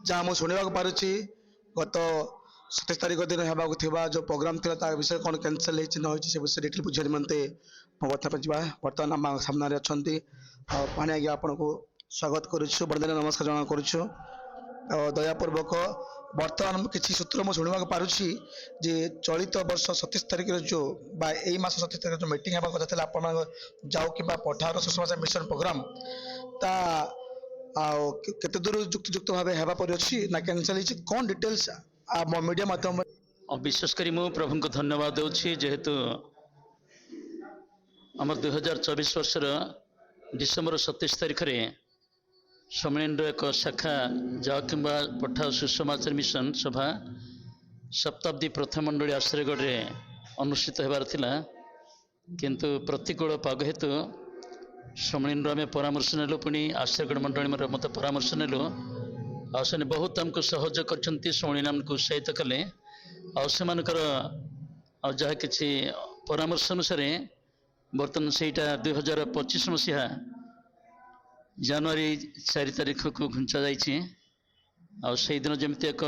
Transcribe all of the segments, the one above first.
जहाँ मुझे शुणा पारुछि गत 27 तारीख दिन होगा जो प्रोग्राम था विषय कौन कैंसल होती से विषय डिटेल बुझे निमंते बर्तमान आम सामने अच्छा पानी आगे आपन को स्वागत करुछु बर्तमान नमस्कार जना करुछु दयापूर्वक बर्तमान किसी सूत्र मुझे शुणा पारुछि जे चलित वर्ष 27 तारीख जो यही मास 27 तारीख जो मीटिंग होगा कथा आप जाओ कि पठार सुषमा मिशन प्रोग्राम ता केते दूर युक्त भाव हेबा पर अछि ना कैंसल अछि कोन डिटेल्स मीडिया माध्यम और विशेषकर मु प्रभु को धन्यवाद दूसरी जेहेतु आम 2024 वर्षर डिसेम्बर 27 तारीख में सम्मेलन एक शाखा जा कि पठा सुसमाचार मिशन सभा शताब्दी प्रथम मंडली आश्रयगढ़ अनुष्ठित होबार थिला किंतु प्रतिकूल पाग हेतु सम्मेलन आम परामर्श नेलु पुणी आश्रयगढ़ मंडली मत परामर्श नेलु आने बहुत आमको सहयोग कर सम्मेलन आमको उत्साहित कले आर जहाँ कि परामर्श अनुसार बर्तमान से 2025 मसीहा जनवरी 4 तारीख को घुंचा जाइए दिन जमी एक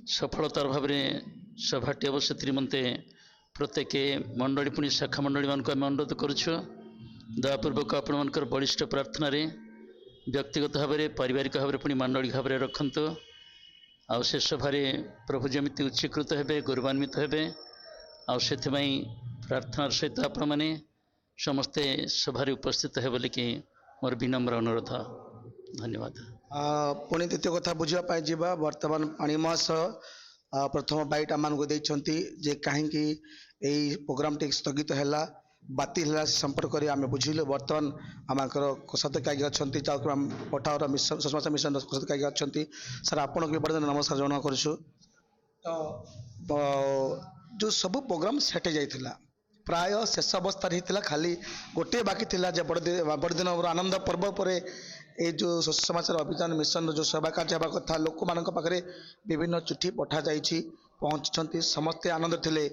सफलतार भाव सभाटी हम से निमंते प्रत्येक मंडली पुणी शाखा मंडली मान आम अनुरोध करुछु दयापूर्वक आपण मानकर बलिष्ठ प्रार्थना व्यक्तिगत भाव में पारिवारिक भाव में पुणी मंडली भाव में रखंतु आउ से सभारे प्रभु जमी उच्चीकृत हेबे गौरवान्वित हेबे आउ से प्रार्थनार सहित आपण मैंने समस्ते सभारे उपस्थित हे बोलिकी मोर विनम्र अनुरोध धन्यवाद। पुणी द्वितीय कथा बुझापी जा बर्तमान पाणीमहास प्रथम बाइट आम जे कहीं प्रोग्राम टी स्थगित है बातिल है संपर्क आम बुझिलु बर्तमान आम कोषाध्यक्ष आगे अच्छा पठार मिशन सुषमा मिशन कोषाध्यक्ष आगे अच्छा सर आपन को बड़े नमस्कार जना करूँ तो जो सब प्रोग्राम सेट जाइथिला प्राय शेष अवस्था होता खाली गोटे बाकी थिला जे बड़दिन आनंद पर्व पर ये जो सुसमाचार अभियान मिशन जो सेवा कार्य होगा कथा लोक मान पाखे विभिन्न चिठी पठा जाइए पहुँची समस्ते आनंद थे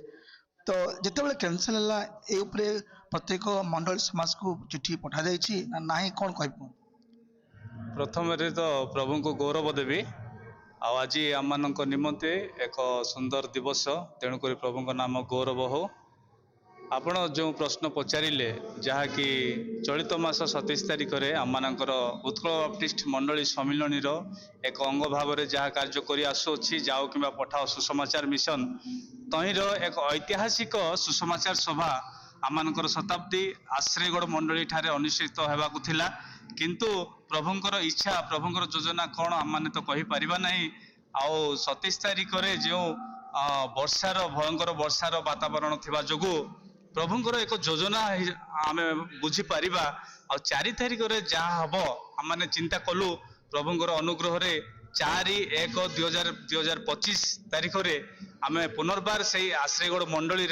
तो जिते कैंसल है प्रत्येक मंडल समाज को चिठी पठा जाइए ना कौन कह प्रथम तो प्रभु को गौरव देवी आज आम निमंते एक सुंदर दिवस तेणुक प्रभु नाम गौरव हो आपण जो प्रश्न पचारे जहाँकि चलित मास 27 तारीख में आम उत्कल बाप्टिस्ट मंडली सम्मिलन एक अंग भाव में जहाँ कार्य कर आसुच्छी जाओ कि पठाओ सुसमाचार मिशन तहीर एक ऐतिहासिक सुसमाचार सभा आम शताब्दी आश्रयगढ़ मंडली ठारे अनुष्ठित होगा किंतु प्रभुंकर इच्छा प्रभुंकर योजना कौन आम तो कहीपर ना आउ 27 तारीख में जो वर्षार भयंकर वर्षार वातावरण थिबा जोगु प्रभुंकर एक योजना आम बुझीपर आ 4 तारीख में जहाँ हम आम चिंता कलु प्रभुंकर अनुग्रह 4/1/2025 तारीख में आम पुनर्बार से आश्रयगढ़ मंडली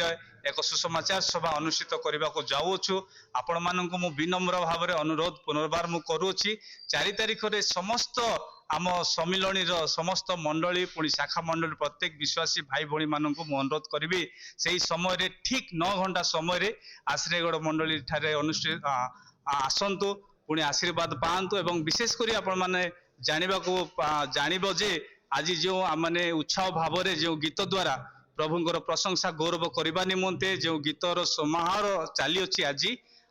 एक सुसमाचार सभा अनुष्ठित करने को जाऊँ आपण मानक मु विनम्र भाव में अनुरोध पुनर्बार मु करुच्ची 4 तारीख में समस्त आम सम्मिलन समस्त मंडली पुणी शाखा मंडली प्रत्येक विश्वासी भाई भाई मानक मु अनुरोध करी से समय ठीक 9 घंटा समय आश्रयगढ़ मंडली ठारे अनुष्ठित आसतु पुणी आशीर्वाद पातु एवं विशेषकर आपण मैंने जानब जे आज जो आमने उत्साह भाव में जो गीत द्वारा प्रभुंकर प्रशंसा गौरव करने निमंते जो गीतर समाहार चली अच्छी आज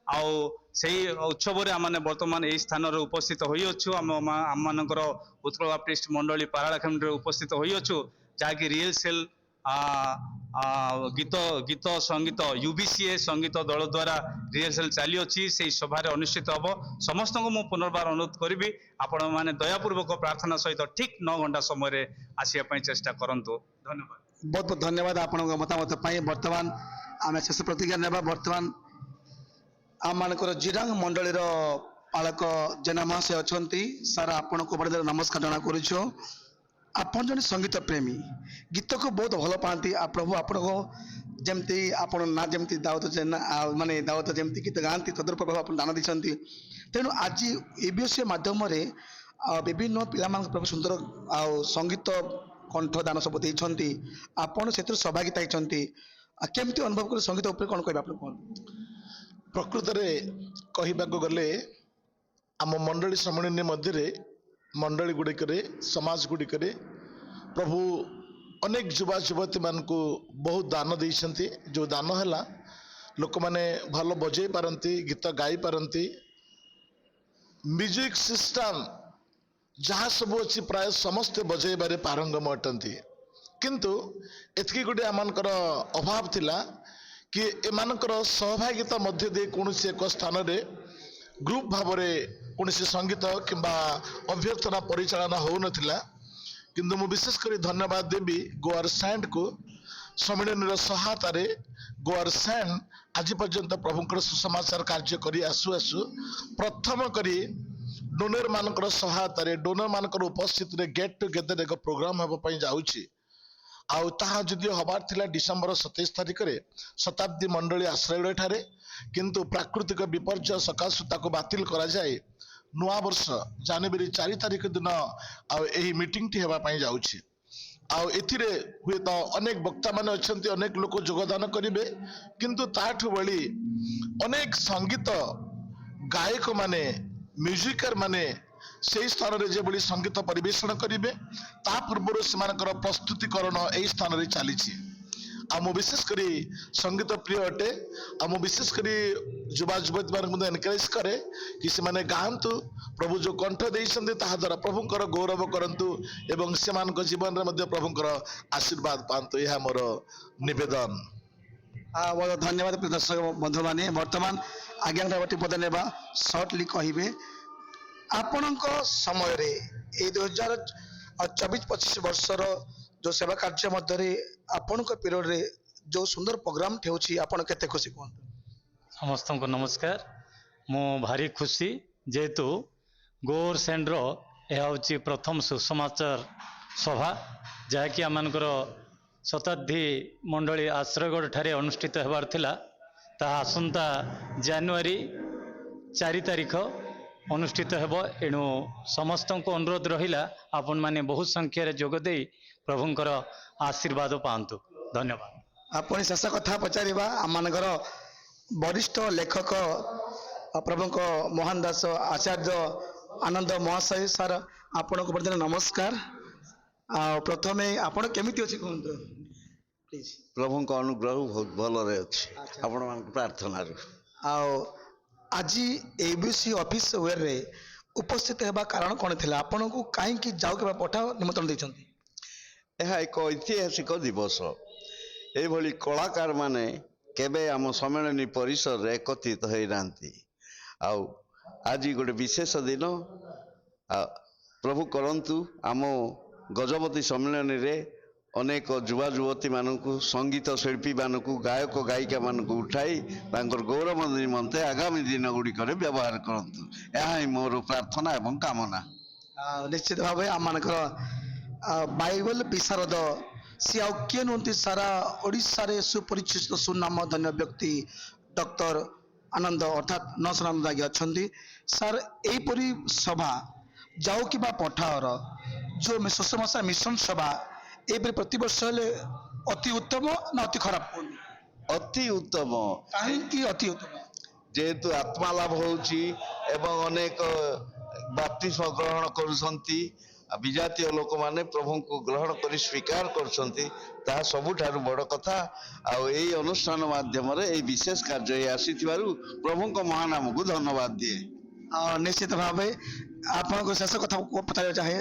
आउ से उत्सव आम बर्तमान यही स्थान उपस्थित होइछु आम उत्कल बाप्टिस्ट मंडली पारालाखेमुंडी उपस्थित होइछु जहाँकि रिहर्सल गीत संगीत यूबीसीए संगीत दल द्वारा रिहर्सल चली अच्छी से सभार अनुष्ठित हम समस्त को मु पुनर्बार अनुरोध करी आपण मैंने दयापूर्वक प्रार्थना सहित ठीक 9 घंटा समय आसपा चेष्टा करूँ धन्यवाद। बहुत बहुत धन्यवाद आपण मतामत बर्तमान आम शेष प्रतिज्ञा ना बर्तमान आम मानकर जिरांग मंडली पालक जेना महाशय अच्छा सार आपण को बड़े नमस्कार जना करूँ आपन जन संगीत प्रेमी गीत को बहुत भल पाती प्रभु आपण को जमती आपण ना जमती दावत जेना माने दावत जमती गीत गाँति तदर प्रभाव आप दान दी तेणु आज एबीएस माध्यम विभिन्न पिला प्रभु सुंदर संगीत कंठ दान सब देती आपड़ से सहभागिता होती केमती अनुभव कर संगीत उपर कौन कह प्रकृत में कहवाक गले आम मंडली सम्मिलन मध्य मंडली गुड़िक समाज गुड़िक प्रभु अनेक युवा युवती मान को बहुत दान देइछन्ति जो दान है लोक मैंने भल बजे पारती गीत गाई पारती म्यूजिक सिस्टम जहाँ सब अच्छी प्राय समस्ते बजेबारे पारंगम अटंती किंतु एतकी गोटे आमकर अभाव थिला कि एमानकर सहभागिता मध्य दे कौन एक स्थान रे ग्रुप भाव कौन संगीत किंबा अभ्यर्थना परिचालना हो नथिला किंतु मु विशेष कर धन्यवाद देवी गोआर सैंड को सम्मेलन सहायतार गोआर सैंड आज पर्यंत प्रभुंकर सुसमाचार कार्य करी आसु आसु प्रथम करी डोनर मानकर सहायतार डोनर मानकर उपस्थित रे गेट टुगेदर एक प्रोग्राम होबा पई जाउची आउ ताहा जदि हबार थिला डिसेंबर 27 तारिख रे शताब्दी मंडली आश्रय ठारे किंतु प्राकृतिक विपर्यय सकाशु ताको बातिल करा जाए नुआ वर्ष जनवरी 4 तारिख दिन आउ एही मीटिंग टी हेबा पई जाउची आउ एथिरे हुए तो अनेक वक्ता माने अछंती अनेक लोक योगदान करिवे किंतु ताठु बळी अनेक संगीत गायक माने म्यूजिकर माने से स्थान रे जे बड़ी संगीत परिवेषण करिवे ता पूर्व से प्रस्तुतिकरण एही स्थान रे चलीछि आ मु विशेष करी संगीत प्रिय अटे आ मु विशेष करी युवा युवती मान एनकरेज करे कि से माने गांतु प्रभु जो कंठ देइछन्ते ताहा द्वारा प्रभुंकर गौरव करंतु एवं से मान जीवन रे मध्ये प्रभुंकर आशीर्वाद पांतु यह मोर निवेदन। बहुत धन्यवाद प्रिय दर्शक बंधु माने वर्तमान आज्ञा पद नेबा शॉर्टली कहिबे आपणक समय रे ए 2024-25 वर्षर जो सेवा कार्य मध्य आपणक पीरियड रे जो सुंदर प्रोग्राम ठेउछि आपण केते खुशी कोन समस्त को नमस्कार मु भारी खुशी जेहेतु गोर सेंड्र यह हूँ प्रथम सुसमाचार सभा जहाँकि आमर शताब्दी मंडली आश्रयगढ़ ठारे अनुष्ठित होबार थिला ताहा आसंता जनवरी 4 तारिख अनुष्ठित हेब एणु समस्त को अनुरोध रहिला आपण माने बहुत संख्यार जोगदे प्रभुंकर आशीर्वाद पांतु धन्यवाद। आपण शेष कथा पचारिबा आमनगर वरिष्ठ लेखक प्रभुंक मोहन दास आचार्य आनंद महाशय सर आपण को बर्तन नमस्कार आ प्रथमे आपण केमिति अछि कहंतु प्लीज प्रभु का अनुग्रह बहुत भल रे अछि आपण मान प्रार्थना रे आ आज एबीसी ऑफिस वेयर रे उपस्थित हेबा कारण कोन थिला आपण को काहे कि जाऊ के पठा निमंत्रण दैछंती यह एक ऐतिहासिक दिवस एभली कलाकार माने केबे आम सम्मेलन परिसर रे एकत्रित होई नांती आउ आज गोटे विशेष दिन प्रभु करंतु आम गजपति सम्मेलन रे अनेक युवा युवती मानू संगीत शिल्पी मानू गायक गायिका मानू उठाई गौरव निमंते आगामी दिन गुड़िक व्यवहार करंतु यह मोर प्रार्थना एवं कामना। निश्चित भाव आम बाइबल विशारद सी आउ किए नुहति सारा ओडिशा रे सुपरिचित सुनाम धन्य व्यक्ति डॉक्टर आनंद अर्थात नसनानंद आगे अच्छी सार यहीपरी सभा जाऊ कि पठार जो सुसमाचार मिशन सभा एपरी प्रतिवर्ष अति उत्तम ना अति खराब अति उत्तम कहीं अति उत्तम जेहेतु आत्मा लाभ होउची एवं अनेक बपतिस्म ग्रहण करुछंती विजातीय लोक माने प्रभु को ग्रहण कर स्वीकार करछंती ता सबुठारु बड़ कथा आ एई अनुष्ठान माध्यम रे एई विशेष कार्य आसीथिबारु प्रभु को महानाम को धन्यवाद दिए। निश्चित भाव आपन शेष कथा पता चाहे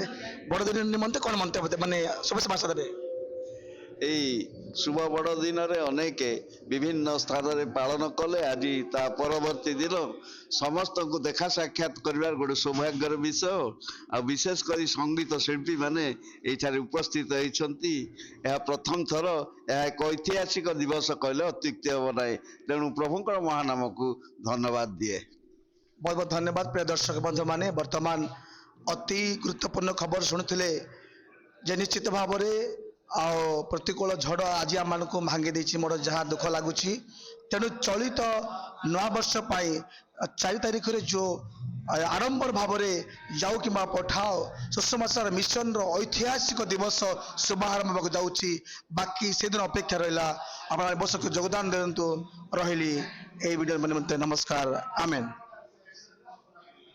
बड़ दिन निमंते कौन मंतव्य माने शुभेच्छा भाषा देबे एई शुभ बड़ दिन रे अनेक विभिन्न स्थान रे पालन कले आज ता परवर्ती दिन समस्त को देखा साक्षात करिवार गोटे सौभाग्यर विषय आ विशेष करी संगीत शिल्पी माने एठारे उपस्थित होइछंती यह प्रथम थर यह एक ऐतिहासिक दिवस कहले अत्युक्ति हो नाही तेणु प्रभुंकर महानाम को धन्यवाद दिए। बहुत बहुत धन्यवाद प्रिय दर्शक बंधु माने वर्तमान अति गुरुत्वपूर्ण खबर शुणुथिले जे निश्चित भाव में प्रतिकूल झड़ आज आम को भांगी देछि मोर जहाँ दुख लगुच तेणु चलित नया वर्ष 4 तारिख रे जो आडंबर भाव में जाऊ कि पठाओ सुसमाचार मिशन ऐतिहासिक दिवस शुभारंभ होगा जाऊँगी बाकी से दिन अपेक्षा रहा आप वर्ष को योगदान दिंतु रही वीडियो नमस्कार आमेन।